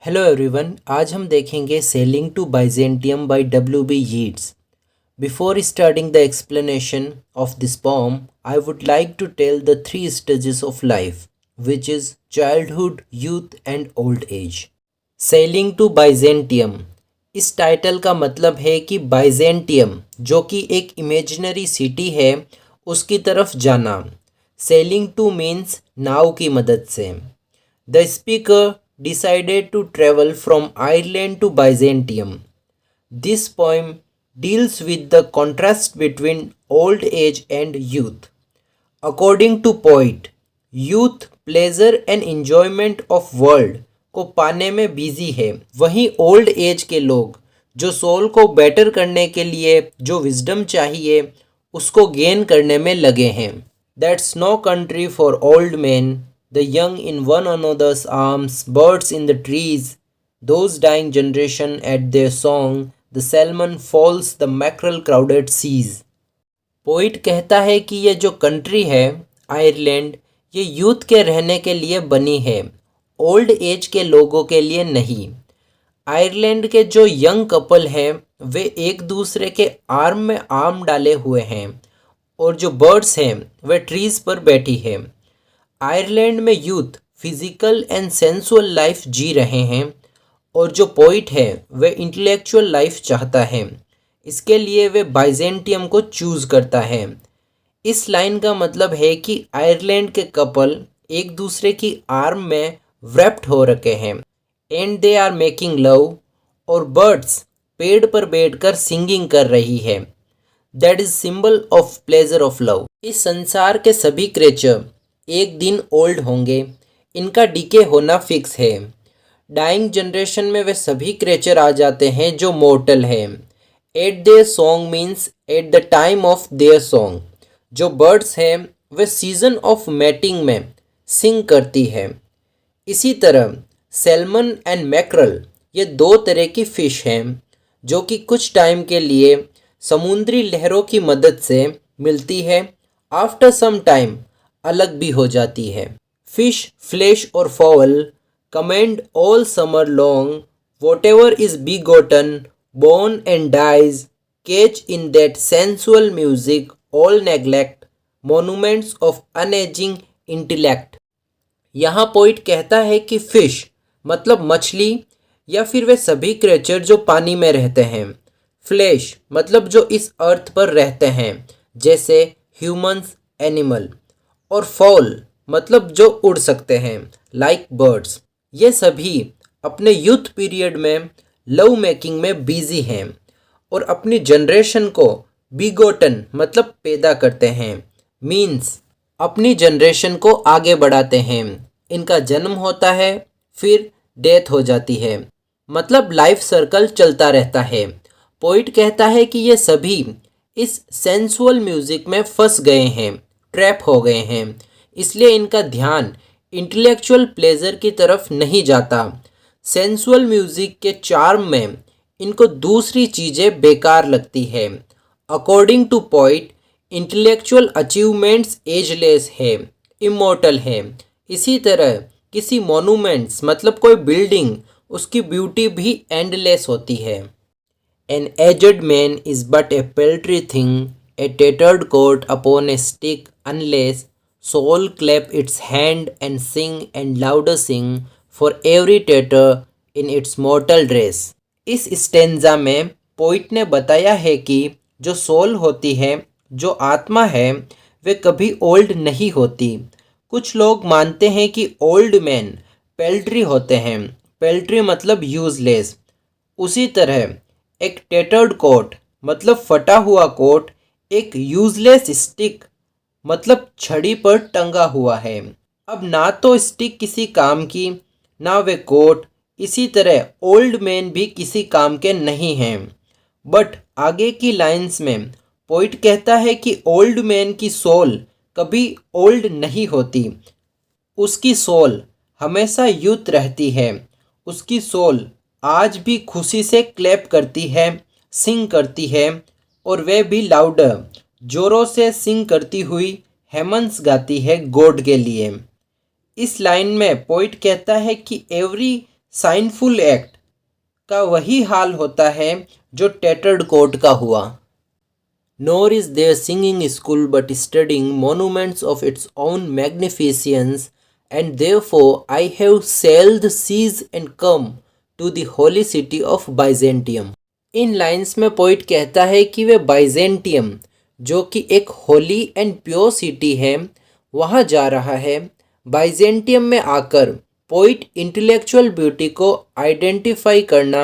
Hello everyone, आज हम देखेंगे sailing to Byzantium by W.B. Yeats. Before starting the explanation of this poem, I would like to tell the three stages of life, which is childhood, youth and old age. Sailing to Byzantium. इस title का मतलब है कि Byzantium जो कि एक imaginary city है उसकी तरफ जाना. सेलिंग टू मीन्स नाव की मदद से. The speaker decided to travel from Ireland to Byzantium. This poem deals with the contrast between old age and youth. According to poet, youth pleasure and enjoyment of world को पाने में busy है, वहीं old age के लोग जो soul को better करने के लिए जो विजडम चाहिए उसको गेन करने में लगे हैं. That's no country for old men, the young in one another's arms, birds in the trees, those dying generation at their song, the salmon falls, the mackerel crowded seas. Poet कहता है कि ये जो country है Ireland, ये youth के रहने के लिए बनी है, ओल्ड एज के लोगों के लिए नहीं. आयरलैंड के जो यंग कपल हैं वे एक दूसरे के आर्म में आर्म डाले हुए हैं और जो बर्ड्स हैं वे ट्रीज पर बैठी हैं. आयरलैंड में youth physical and sensual life जी रहे हैं और जो पोइट है वे इंटेलेक्चुअल लाइफ चाहता है, इसके लिए वे बाइजेंटियम को चूज़ करता है. इस लाइन का मतलब है कि आयरलैंड के कपल एक दूसरे की आर्म में व्रैप्ड हो रखे हैं and they are making love, और बर्ड्स पेड़ पर बैठकर सिंगिंग कर रही है. That is symbol of pleasure of love. इस संसार के सभी क्रिएचर एक दिन ओल्ड होंगे, इनका डीके होना फिक्स है. डाइंग जनरेशन में वे सभी क्रिएचर आ जाते हैं जो मोर्टल है. Eight there song means at the time of their song. जो बर्ड्स हैं वे सीजन ऑफ मैटिंग में सिंग करती है. इसी तरह सैल्मन एंड मैकरल ये दो तरह की फ़िश हैं जो कि कुछ टाइम के लिए समुद्री लहरों की मदद से मिलती है, आफ्टर सम टाइम अलग भी हो जाती है. फिश, फ्लैश और foul commend all summer long, what ever is begotten, born and dies, catch in that sensual music all neglect, monuments of unaging intellect. यहाँ पोइट कहता है कि फिश मतलब मछली या फिर वे सभी क्रिएचर जो पानी में रहते हैं. फ्लैश मतलब जो इस अर्थ पर रहते हैं जैसे ह्यूमंस, एनिमल, और फॉल मतलब जो उड़ सकते हैं लाइक बर्ड्स. ये सभी अपने यूथ पीरियड में लव मेकिंग में बिजी हैं और अपनी जनरेशन को बीगोटन मतलब पैदा करते हैं, मीन्स अपनी जनरेशन को आगे बढ़ाते हैं. इनका जन्म होता है फिर डेथ हो जाती है, मतलब लाइफ सर्कल चलता रहता है. पोइट कहता है कि ये सभी इस सेंसुअल म्यूज़िक में फंस गए हैं, ट्रैप हो गए हैं, इसलिए इनका ध्यान इंटेलेक्चुअल प्लेजर की तरफ नहीं जाता. सेंसुअल म्यूज़िक के चार्म में इनको दूसरी चीज़ें बेकार लगती है. According to poet, intellectual achievements ageless है, इमॉर्टल है. इसी तरह किसी मोनूमेंट्स मतलब कोई बिल्डिंग, उसकी ब्यूटी भी एंडलेस होती है. An aged man is but a paltry thing, a tattered coat upon a stick, unless soul clap its hand and sing and louder sing for every tatter in its mortal dress. इस stanza में poet ने बताया है कि जो soul होती है, जो आत्मा है, वे कभी ओल्ड नहीं होती. कुछ लोग मानते हैं कि ओल्ड मैन पेल्ट्री होते हैं, पेल्ट्री मतलब यूजलेस. उसी तरह एक टेटर्ड कोट मतलब फटा हुआ कोट एक यूजलेस स्टिक मतलब छड़ी पर टंगा हुआ है. अब ना तो स्टिक किसी काम की, ना वे कोट. इसी तरह ओल्ड मैन भी किसी काम के नहीं हैं. बट आगे की लाइंस में पोइट कहता है कि ओल्ड मैन की सोल कभी ओल्ड नहीं होती. उसकी सोल हमेशा यूथ रहती है. उसकी सोल आज भी खुशी से क्लैप करती है, सिंग करती है, और वह भी लाउडर जोरों से सिंग करती हुई हेमन्स गाती है गॉड के लिए. इस लाइन में पोइट कहता है कि एवरी साइनफुल एक्ट का वही हाल होता है जो टैटर्ड कोट का हुआ। Nor is there singing school but studying monuments of its own magnificence, and therefore I have sailed the seas and come to the holy city of Byzantium। In lines में poet कहता है कि वे Byzantium, जो कि एक Holi and pure city है, वहाँ जा रहा है। बाइजेंटियम में आकर पोइट इंटेलेक्चुअल ब्यूटी को आइडेंटिफाई करना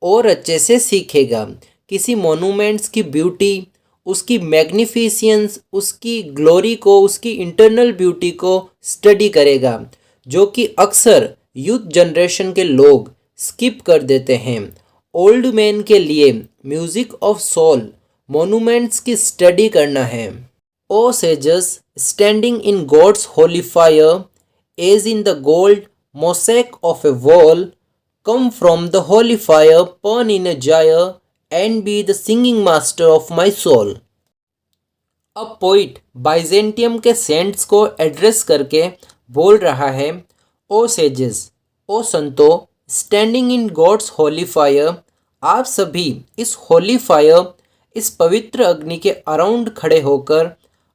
और अच्छे से सीखेगा। किसी मोनूमेंट्स की ब्यूटी, उसकी मैग्निफिसेंस, उसकी ग्लोरी को, उसकी इंटरनल ब्यूटी को स्टडी करेगा, जो कि अक्सर यूथ जनरेशन के लोग स्किप कर देते हैं। ओल्ड मैन के लिए म्यूजिक ऑफ सोल मोनूमेंट्स की स्टडी करना है। O sages standing in God's holy fire as in the gold mosaic of a wall, come from the holy fire perne in a gyre and be the singing master of my soul. अब poet Byzantium के saints को address करके बोल रहा है, O sages, O संतो, standing in God's holy fire, आप सभी इस होली फायर, इस पवित्र अग्नि के अराउंड खड़े होकर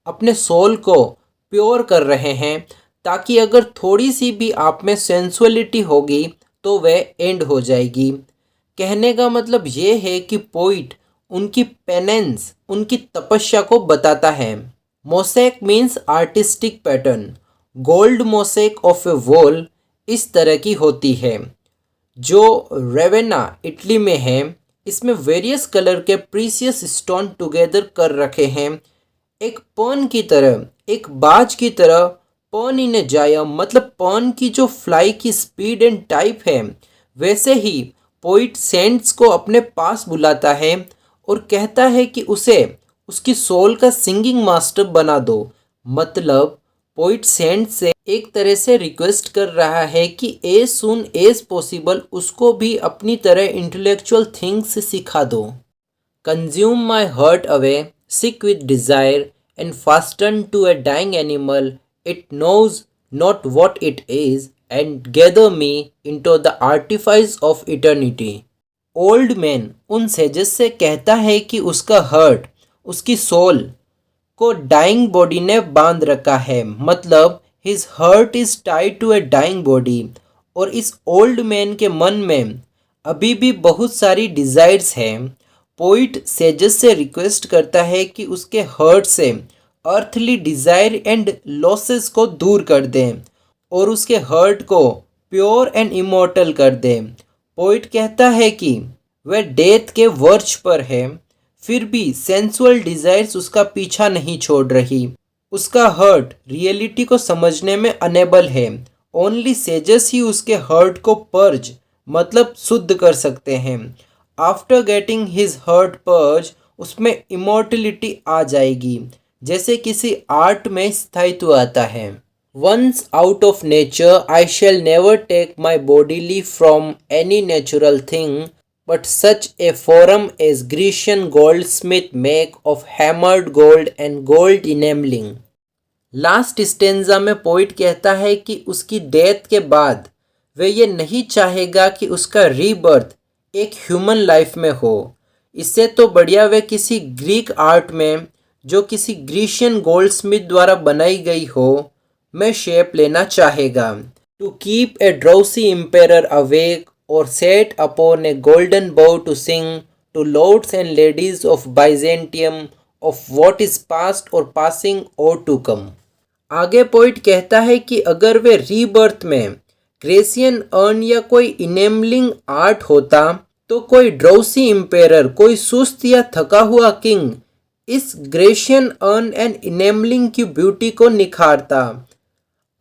अपने सोल को प्योर कर रहे हैं, ताकि अगर थोड़ी सी भी आप में सेंसुअलिटी होगी तो वह एंड हो जाएगी। कहने का मतलब ये है कि पोइट उनकी पेनेंस, उनकी तपस्या को बताता है। Mosaic means artistic pattern. Gold mosaic of a wall इस तरह की होती है, जो रेवेना इटली में है। इसमें वेरियस कलर के प्रीसियस स्टोन टुगेदर कर रखे हैं, एक पर्न की तरह, एक बाज की तरह। पर्न इन ए जाया मतलब पर्न की जो फ्लाई की स्पीड एंड टाइप है, वैसे ही पोइट सेंट्स को अपने पास बुलाता है और कहता है कि उसे उसकी सोल का सिंगिंग मास्टर बना दो। मतलब पोइट सेंट से एक तरह से रिक्वेस्ट कर रहा है कि एज सून एज पॉसिबल उसको भी अपनी तरह इंटेलेक्चुअल थिंग्स सिखा दो। Consume my heart away sick with desire and fasten to a dying animal, it knows not what it is and gather me into the artifice of eternity। Old man उन sages से कहता है कि उसका hurt, उसकी soul को dying body ने बांध रखा है। मतलब his heart is tied to a dying body. और इस ओल्ड मैन के मन में अभी भी बहुत सारी डिज़ायर्स हैं। पोइट सेजेस से रिक्वेस्ट करता है कि उसके हर्ट से अर्थली डिज़ायर एंड लॉसेस को दूर कर दें और उसके हर्ट को प्योर एंड इमॉर्टल कर दे। पोइट कहता है कि वह डेथ के वर्च पर है, फिर भी सेंसुअल डिज़ायर्स उसका पीछा नहीं छोड़ रही। उसका हर्ट रियलिटी को समझने में अनेबल है। ओनली सेजेस ही उसके हर्ट को पर्ज मतलब शुद्ध कर सकते हैं। After getting his heart purged उसमें इमॉर्टलिटी आ जाएगी, जैसे किसी आर्ट में स्थायित्व आता है। Once out of nature, I shall never take my body leave from any natural thing, but such a forum as Grecian goldsmith make of hammered gold and gold enameling। Last stanza में poet कहता है कि उसकी death के बाद वह ये नहीं चाहेगा कि उसका रीबर्थ एक ह्यूमन लाइफ में हो। इससे तो बढ़िया वह किसी ग्रीक आर्ट में, जो किसी ग्रीशियन गोल्डस्मिथ द्वारा बनाई गई हो, में शेप लेना चाहेगा। To keep a drowsy emperor awake और set upon a golden bough to sing to lords and ladies of Byzantium of what is past और पासिंग और टू कम। आगे पोइट कहता है कि अगर वे रीबर्थ में ग्रेसियन अर्न या कोई इनेमलिंग आर्ट होता, तो कोई ड्राउसी एम्पेरर, कोई सुस्त या थका हुआ किंग इस ग्रेशियन अर्न एंड इनेमलिंग की ब्यूटी को निखारता,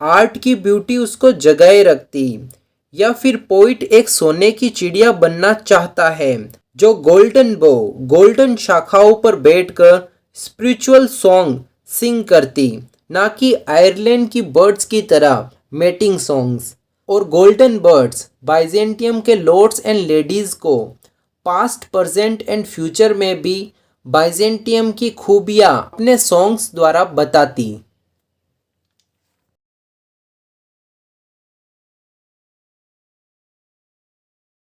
आर्ट की ब्यूटी उसको जगाए रखती। या फिर पोइट एक सोने की चिड़िया बनना चाहता है जो गोल्डन बो, गोल्डन शाखाओं पर बैठकर स्पिरिचुअल सॉन्ग सिंग करती, ना कि आयरलैंड की बर्ड्स की तरह मेटिंग सॉन्ग्स। और गोल्डन बर्ड्स बाइजेंटियम के लॉर्ड्स एंड लेडीज को पास्ट, प्रेजेंट एंड फ्यूचर में भी बाइजेंटियम की खूबियाँ अपने सॉन्ग्स द्वारा बताती।